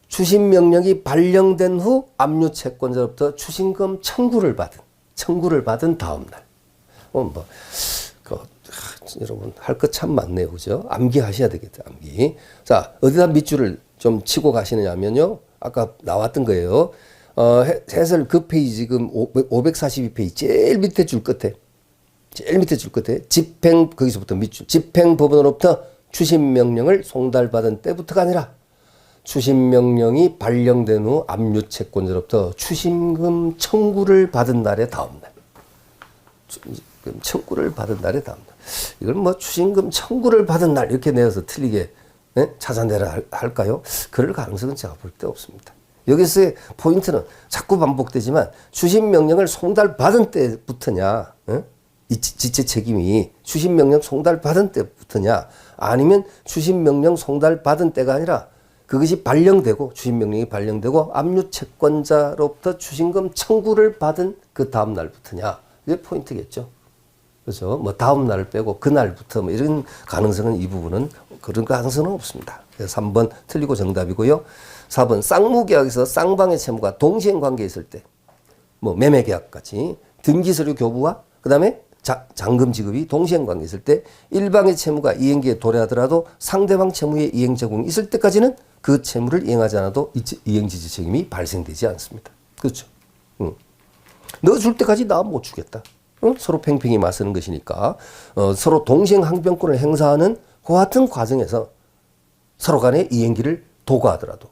추심명령이 발령된 후 압류 채권자로부터 추심금 청구를 받은 다음 날. 여러분 할 것 참 많네요, 그죠? 암기하셔야 되겠다, 암기. 자, 어디다 밑줄을 좀 치고 가시느냐면요, 아까 나왔던 거예요. 해설 그 페이지 지금 542페이지 제일 밑에 줄 끝에 거기서부터 밑줄 집행법원으로부터 추심명령을 송달받은 때부터가 아니라 추심명령이 발령된 후 압류 채권자로부터 추심금 청구를 받은 날의 다음 날. 청구를 받은 날의 다음 날. 이걸 추심금 청구를 받은 날 이렇게 내어서 틀리게 찾아내라 할까요? 그럴 가능성은 제가 볼 때 없습니다. 여기서의 포인트는 자꾸 반복되지만 추심명령을 송달받은 때부터냐, 이 지체 책임이 추심명령 송달받은 때부터냐, 아니면 추심명령 송달받은 때가 아니라 그것이 추심명령이 발령되고 압류 채권자로부터 추심금 청구를 받은 그 다음 날부터냐, 이게 포인트겠죠. 그래서 다음 날을 빼고 그날부터 이런 가능성은, 이 부분은 그런 가능성은 없습니다. 그래서 3번 틀리고 정답이고요. 4번 쌍무계약에서 쌍방의 채무가 동시행 관계에 있을 때, 매매계약까지 등기서류 교부와 그 다음에 잔금 지급이 동시행 관계에 있을 때 일방의 채무가 이행기에 도래하더라도 상대방 채무의 이행 제공이 있을 때까지는 그 채무를 이행하지 않아도 이행지지 책임이 발생되지 않습니다. 그렇죠. 너 줄 때까지 나 못 주겠다. 서로 팽팽히 맞서는 것이니까 서로 동시행 항변권을 행사하는 그 같은 과정에서 서로 간의 이행기를 도구하더라도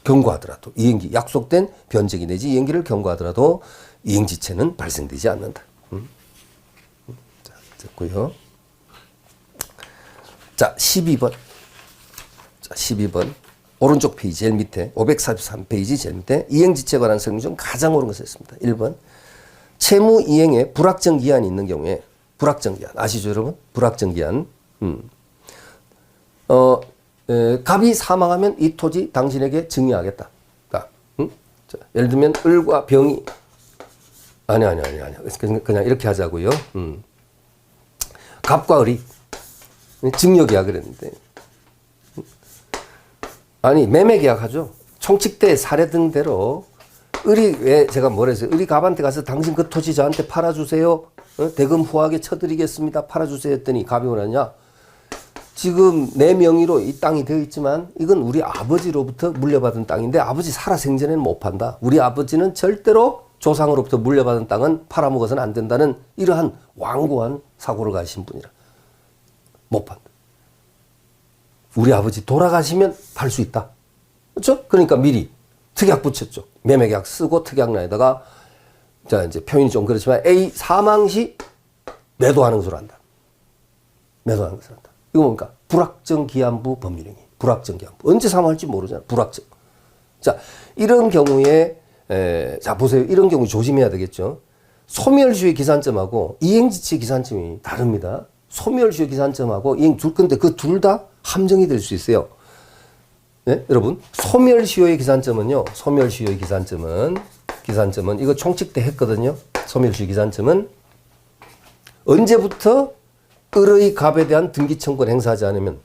경고하더라도 이행기 약속된 변제기 내지 이행기를 경고하더라도 이행지체는 발생되지 않는다. 자, 됐고요. 자, 12번. 자, 12번. 오른쪽 페이지 제일 밑에 543페이지 제일 밑에 이행지체에 관한 설명 중 가장 옳은 것을 했습니다. 1번. 채무 이행에 불확정 기한이 있는 경우에 불확정 기한 아시죠, 여러분? 불확정 기한. 갑이 사망하면 이 토지 당신에게 증여하겠다. 자, 자, 예를 들면 을과 병이 아니. 그냥 이렇게 하자고요. 갑과 을이 증여 계약을 했는데 아니 매매 계약하죠. 총칙대 사례 등대로 을이 왜 제가 뭐랬어요? 을이 갑한테 가서 당신 그 토지 저한테 팔아주세요. 대금 후하게 쳐드리겠습니다. 팔아주세요 했더니 갑이 뭐라냐? 지금 내 명의로 이 땅이 되어 있지만 이건 우리 아버지로부터 물려받은 땅인데 아버지 살아생전에는 못 판다. 우리 아버지는 절대로 조상으로부터 물려받은 땅은 팔아먹어서는 안 된다는 이러한 완고한 사고를 가신 분이라 못 판다. 우리 아버지 돌아가시면 팔 수 있다. 그렇죠? 그러니까 미리 특약 붙였죠. 매매계약 쓰고 특약란에다가 자 이제 표현이 좀 그렇지만 A 사망 시 매도하는 것으로 한다. 매도하는 것으로 한다. 이거 뭡니까? 불확정 기한부 법률행위. 불확정 기한부. 언제 사망할지 모르잖아. 불확정. 자, 이런 경우에 자 보세요. 이런 경우 조심해야 되겠죠. 소멸시효의 기산점하고 이행지체 기산점이 다릅니다. 소멸시효 기산점하고 이행 둘 건데 그 둘 다 함정이 될 수 있어요. 네? 여러분, 소멸시효의 기산점은요. 소멸시효의 기산점은 이거 총칙 때 했거든요. 소멸시효 기산점은 언제부터 을의 갑에 대한 등기청권 행사하지 않으면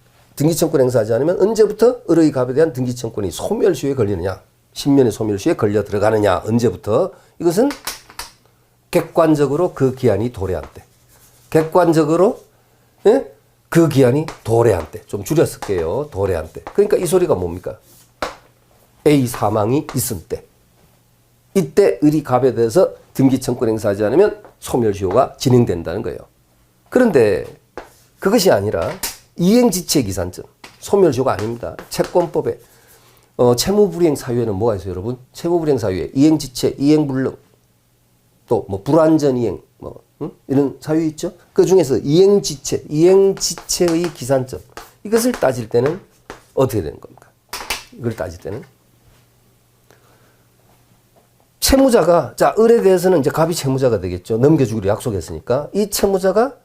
언제부터 을의 갑에 대한 등기청권이 소멸시효에 걸리느냐. 신면의 소멸시효에 걸려 들어가느냐. 언제부터. 이것은 객관적으로 그 기한이 도래한 때. 객관적으로 예? 그 기한이 도래한 때. 좀 줄여 쓸게요. 도래한 때. 그러니까 이 소리가 뭡니까? A 사망이 있은 때. 이때 을이 갑에 대해서 등기청권 행사하지 않으면 소멸시효가 진행된다는 거예요. 그런데 그것이 아니라 이행지체 기산점. 소멸시효가 아닙니다. 채권법에 채무불이행 사유에는 뭐가 있어요, 여러분? 채무불이행 사유에 이행지체, 이행불능, 또 뭐 불완전이행, 이런 사유 있죠? 그 중에서 이행지체의 기산점. 이것을 따질 때는 어떻게 되는 겁니까? 이걸 따질 때는 채무자가, 자, 을에 대해서는 이제 갑이 채무자가 되겠죠. 넘겨주기로 약속했으니까. 이 채무자가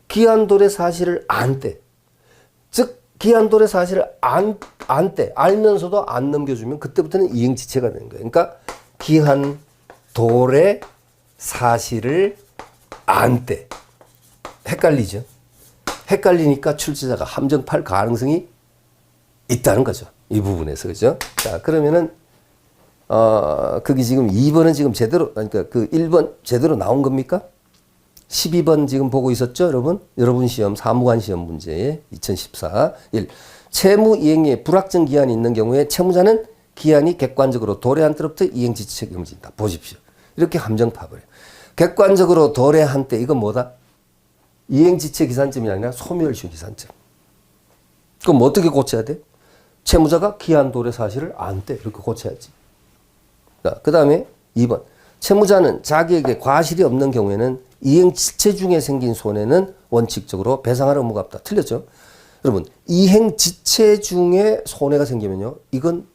기한도래 사실을 안 때, 즉, 기한도래 사실을 안 때, 알면서도 안 넘겨주면 그때부터는 이행지체가 되는 거예요. 그러니까 기한도래 사실을 안 때. 헷갈리죠? 헷갈리니까 출제자가 함정팔 가능성이 있다는 거죠. 이 부분에서. 그죠? 자, 그러면은, 그게 지금 2번은 지금 제대로, 그러니까 그 1번 제대로 나온 겁니까? 12번 지금 보고 있었죠, 여러분? 여러분 시험, 사무관 시험 문제 2014. 1. 채무 이행에 불확정 기한이 있는 경우에 채무자는 기한이 객관적으로 도래한 때로부터 이행지체 책임을 진다. 보십시오. 이렇게 함정 파버려요. 객관적으로 도래한 때, 이건 뭐다? 이행지체 기산점이 아니라 소멸시효 기산점. 그럼 어떻게 고쳐야 돼? 채무자가 기한 도래 사실을 안 때, 이렇게 고쳐야지. 자, 그 다음에 2번. 채무자는 자기에게 과실이 없는 경우에는 이행지체 중에 생긴 손해는 원칙적으로 배상할 의무가 없다. 틀렸죠? 여러분, 이행지체 중에 손해가 생기면요, 이건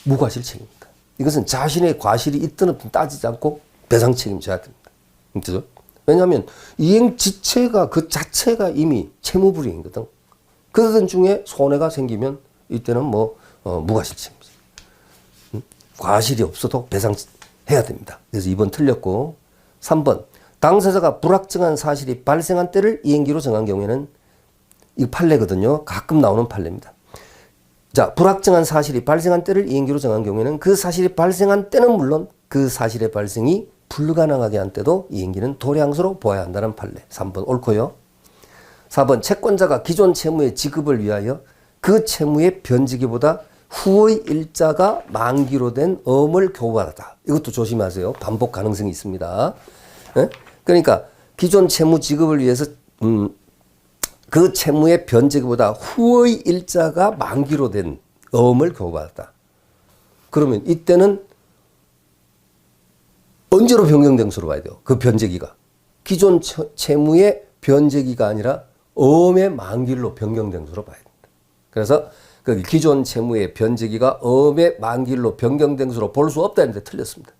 무과실 책임입니다. 이것은 자신의 과실이 있든 없든 따지지 않고 배상 책임져야 됩니다. 그죠? 왜냐하면 이행지체가 그 자체가 이미 채무불이행이거든. 그러던 중에 손해가 생기면 이때는 무과실 책임이죠. 과실이 없어도 배상해야 됩니다. 그래서 2번 틀렸고, 3번. 당사자가 불확정한 사실이 발생한 때를 이행기로 정한 경우에는, 이 판례거든요. 가끔 나오는 판례입니다. 자, 불확정한 사실이 발생한 때를 이행기로 정한 경우에는 그 사실이 발생한 때는 물론 그 사실의 발생이 불가능하게 한 때도 이행기는 도래항소로 보아야 한다는 판례. 3번 옳고요. 4번 채권자가 기존 채무의 지급을 위하여 그 채무의 변지기보다 후의 일자가 만기로 된 어음을 교부받았다. 이것도 조심하세요. 반복 가능성이 있습니다. 예? 그러니까 기존 채무 지급을 위해서 그 채무의 변제기보다 후의 일자가 만기로 된 어음을 교부받았다. 그러면 이때는 언제로 변경된 것으로 봐야 돼요? 그 변제기가. 기존 채무의 변제기가 아니라 엄의 만기일로 변경된 것으로 봐야 된다. 그래서 그 기존 채무의 변제기가 엄의 만기일로 변경된 것으로 볼 수 없다 했는데 틀렸습니다.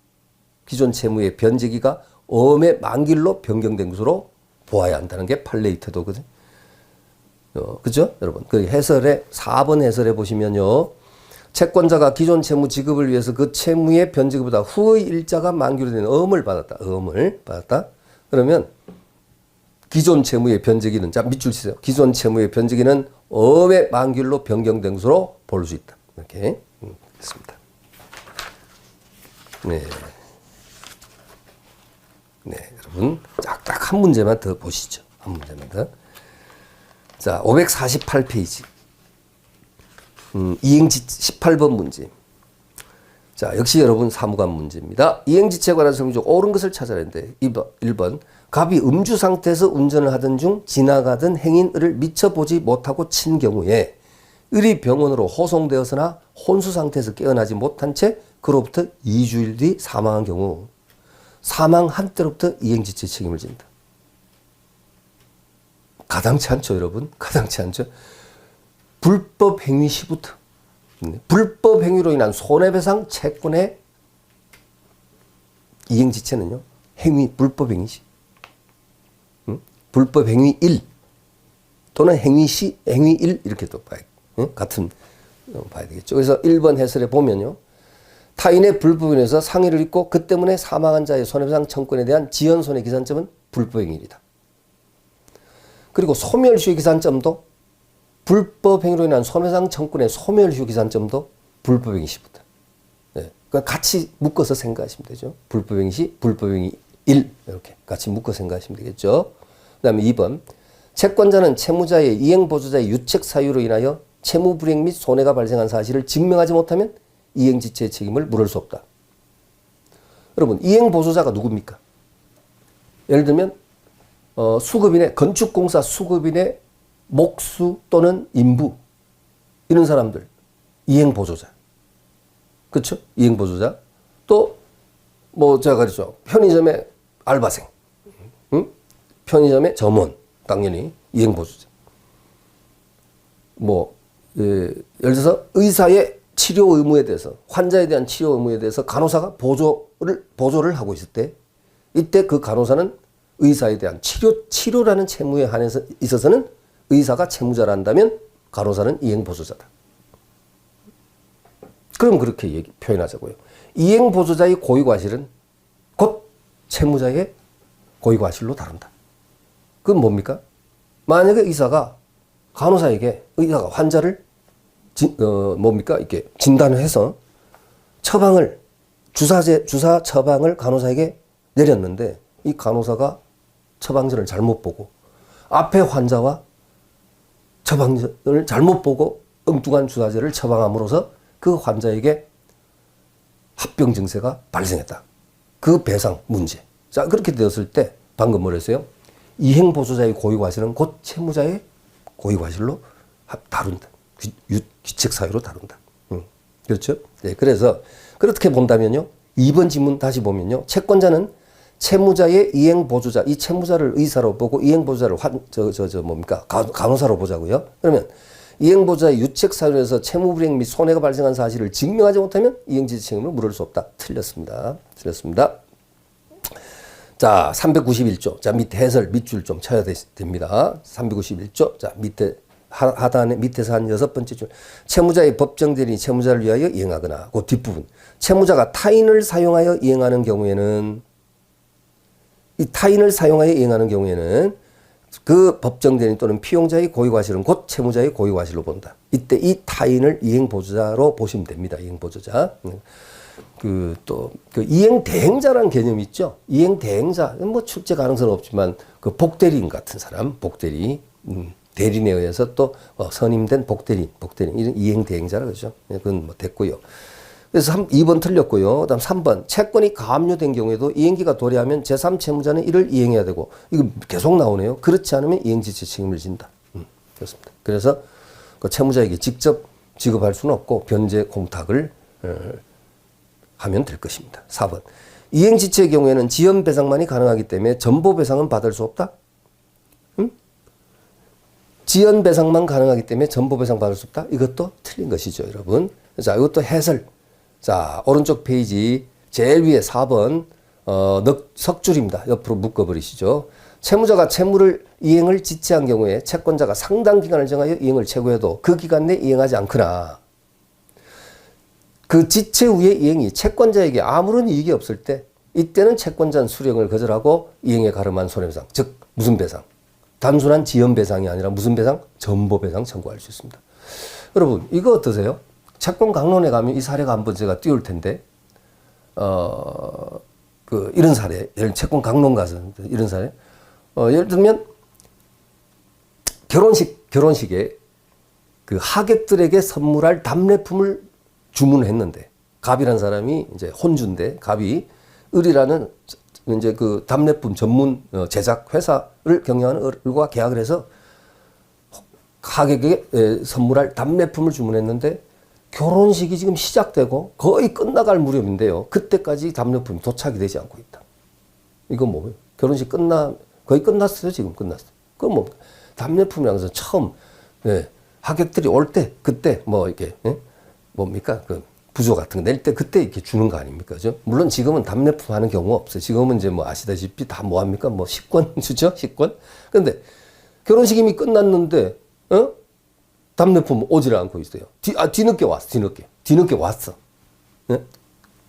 기존 채무의 변제기가 엄의 만기일로 변경된 것으로 보아야 한다는 게 판례의 태도거든요. 그죠? 여러분. 그 해설에, 4번 해설에 보시면요. 채권자가 기존 채무 지급을 위해서 그 채무의 변제기보다 후의 일자가 만기로 된 엄을 받았다. 엄을 받았다. 그러면 기존 채무의 변제기는, 자, 밑줄 치세요. 기존 채무의 변제기는 엄의 만기일로 변경된 것으로 볼 수 있다. 이렇게 했습니다. 네. 네, 여러분. 딱 한 문제만 더 보시죠. 한 문제만 더. 자, 548페이지. 이행지체 18번 문제. 자, 역시 여러분 사무관 문제입니다. 이행지체에 관한 설명 중 옳은 것을 찾아야 하는데 1번. 갑이 음주 상태에서 운전을 하던 중 지나가던 행인을 미처 보지 못하고 친 경우에 을이 병원으로 호송되었으나 혼수 상태에서 깨어나지 못한 채 그로부터 2주일 뒤 사망한 경우 사망한 때로부터 이행지체 책임을 진다. 가당치 않죠, 여러분? 가당치 않죠? 불법 행위 시부터 불법 행위로 인한 손해배상 채권의 이행지체는요, 행위, 불법 행위 시. 불법 행위 1 또는 행위 시, 행위 1 이렇게 또 봐야, 같은 봐야 되겠죠. 그래서 1번 해설에 보면요. 타인의 불법인에서 상해를 입고 그 때문에 사망한 자의 손해배상 청구권에 대한 지연손해 기산점은 불법행위이다. 그리고 소멸휴 기산점도 불법행위로 인한 손해배상 청구권의 소멸휴 기산점도 불법행위 시부터. 네. 그러니까 같이 묶어서 생각하시면 되죠. 불법행위 시, 불법행위 1 이렇게 같이 묶어 생각하시면 되겠죠. 그 다음에 2번 채권자는 채무자의 이행보조자의 유책 사유로 인하여 채무불이행 및 손해가 발생한 사실을 증명하지 못하면 이행지체의 책임을 물을 수 없다. 여러분, 이행보조자가 누굽니까? 예를 들면 수급인의, 건축공사 수급인의 목수 또는 인부 이런 사람들 이행보조자. 그렇죠? 이행보조자. 또 뭐 제가 그랬죠. 편의점의 알바생, 편의점의 점원 당연히 이행보조자. 뭐 예를 들어서 의사의 치료 의무에 대해서, 환자에 대한 치료 의무에 대해서 간호사가 보조를 하고 있을 때, 이때 그 간호사는 의사에 대한 치료라는 채무에 한해서 있어서는 의사가 채무자라 한다면 간호사는 이행보조자다. 그럼 그렇게 표현하자고요. 이행보조자의 고의과실은 곧 채무자의 고의과실로 다룬다. 그건 뭡니까? 만약에 의사가 환자를 이렇게 진단을 해서 처방을, 주사 처방을 간호사에게 내렸는데 이 간호사가 처방전을 잘못 보고 앞에 환자와 처방전을 잘못 보고 엉뚱한 주사제를 처방함으로써 그 환자에게 합병 증세가 발생했다. 그 배상 문제. 자, 그렇게 되었을 때 방금 뭐랬어요? 이행보조자의 고의과실은 곧 채무자의 고의과실로 다룬다. 규책 사유로 다룬다. 그렇죠? 네, 그래서 그렇게 본다면요. 2번 지문 다시 보면요. 채권자는 채무자의 이행보조자, 이 채무자를 의사로 보고 이행보조자를 간호사로 보자고요. 그러면 이행보조자의 유책 사유에서 채무불이행 및 손해가 발생한 사실을 증명하지 못하면 이행지체 책임을 물을 수 없다. 틀렸습니다. 자, 391조. 자, 밑에 해설 밑줄 좀 쳐야 됩니다. 391조. 자, 하단에 밑에서 한 6번째 줄. 채무자의 법정 대리인이 채무자를 위하여 이행하거나, 그 뒷부분. 채무자가 타인을 사용하여 이행하는 경우에는, 이 타인을 사용하여 이행하는 경우에는 그 법정 대리인 또는 피용자의 고의과실은 곧 채무자의 고의과실로 본다. 이때 이 타인을 이행보조자로 보시면 됩니다. 이행보조자. 그 이행대행자라는 개념이 있죠. 이행대행자, 뭐 출제 가능성은 없지만 그 복대리인 같은 사람, 복대리, 대리인에 의해서 또 선임된 복대리인, 이런 이행대행자라 그러죠. 그건 뭐 됐고요. 그래서 2번 틀렸고요. 그다음 3번 채권이 가압류된 경우에도 이행기가 도래하면 제3채무자는 이를 이행해야 되고, 이거 계속 나오네요. 그렇지 않으면 이행지체 책임을 진다. 그렇습니다. 그래서 그 채무자에게 직접 지급할 수는 없고 변제 공탁을 하면 될 것입니다. 4번. 이행지체의 경우에는 지연배상만이 가능하기 때문에 전보배상은 받을 수 없다. 지연배상만 가능하기 때문에 전보배상 받을 수 없다. 이것도 틀린 것이죠, 여러분. 자, 이것도 해설. 자, 오른쪽 페이지 제일 위에 4번 석줄입니다. 옆으로 묶어버리시죠. 채무자가 채무를 이행을 지체한 경우에 채권자가 상당 기간을 정하여 이행을 최고해도 그 기간 내 이행하지 않거나 그 지체 후의 이행이 채권자에게 아무런 이익이 없을 때 이때는 채권자는 수령을 거절하고 이행에 가름한 손해배상, 즉 무슨 배상? 단순한 지연배상이 아니라 무슨 배상? 전보배상 청구할 수 있습니다. 여러분 이거 어떠세요? 채권 강론에 가면 이 사례가 한번 제가 띄울 텐데 이런 사례, 채권 강론 가서 이런 사례, 예를 들면 결혼식에 그 하객들에게 선물할 답례품을 주문했는데 갑이라는 사람이 이제 혼주인데 갑이 을이라는 이제 그 답례품 전문 제작 회사를 경영하는 을과 계약을 해서 하객에게 선물할 답례품을 주문했는데 결혼식이 지금 시작되고 거의 끝나갈 무렵인데요. 그때까지 답례품이 도착이 되지 않고 있다. 이건 뭐예요? 결혼식 거의 끝났어요. 지금 끝났어요. 그럼 뭐 답례품이라는 것은 처음 하객들이 올 때 그때 뭐 이렇게 뭡니까 그 부조 같은 거 낼 때 그때 이렇게 주는 거 아닙니까? 그죠? 물론 지금은 답례품 하는 경우가 없어요. 지금은 이제 뭐 아시다시피 다 뭐 합니까? 뭐 식권 주죠? 식권? 근데 결혼식이 이미 끝났는데 답례품 오지를 않고 있어요. 뒤늦게 왔어. 뒤늦게 왔어.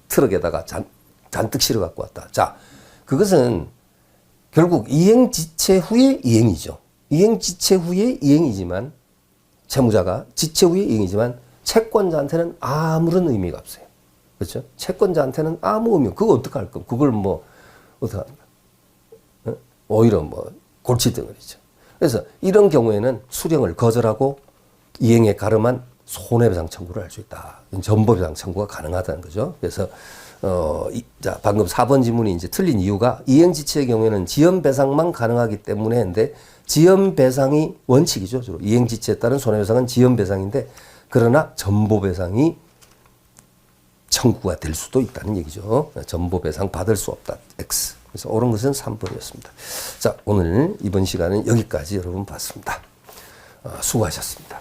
트럭에다가 잔뜩 실어 갖고 왔다. 자, 그것은 결국 이행지체 후의 이행이죠. 이행지체 후의 이행이지만 채무자가 지체 후의 이행이지만 채권자한테는 아무런 의미가 없어요. 그렇죠? 채권자한테는 아무 의미, 그거 어떡할 거? 그걸 뭐 어떡합니까? 오히려 뭐 골칫덩어리죠. 그래서 이런 경우에는 수령을 거절하고 이행에 가름한 손해배상 청구를 할 수 있다. 전보배상 청구가 가능하다는 거죠. 그래서 자, 방금 4번 지문이 이제 틀린 이유가 이행지체의 경우에는 지연배상만 가능하기 때문에 했는데 지연배상이 원칙이죠. 주로 이행지체에 따른 손해배상은 지연배상인데 그러나 전보배상이 청구가 될 수도 있다는 얘기죠. 전보배상 받을 수 없다. X. 그래서 옳은 것은 3번이었습니다. 자, 오늘 이번 시간은 여기까지 여러분 봤습니다. 수고하셨습니다.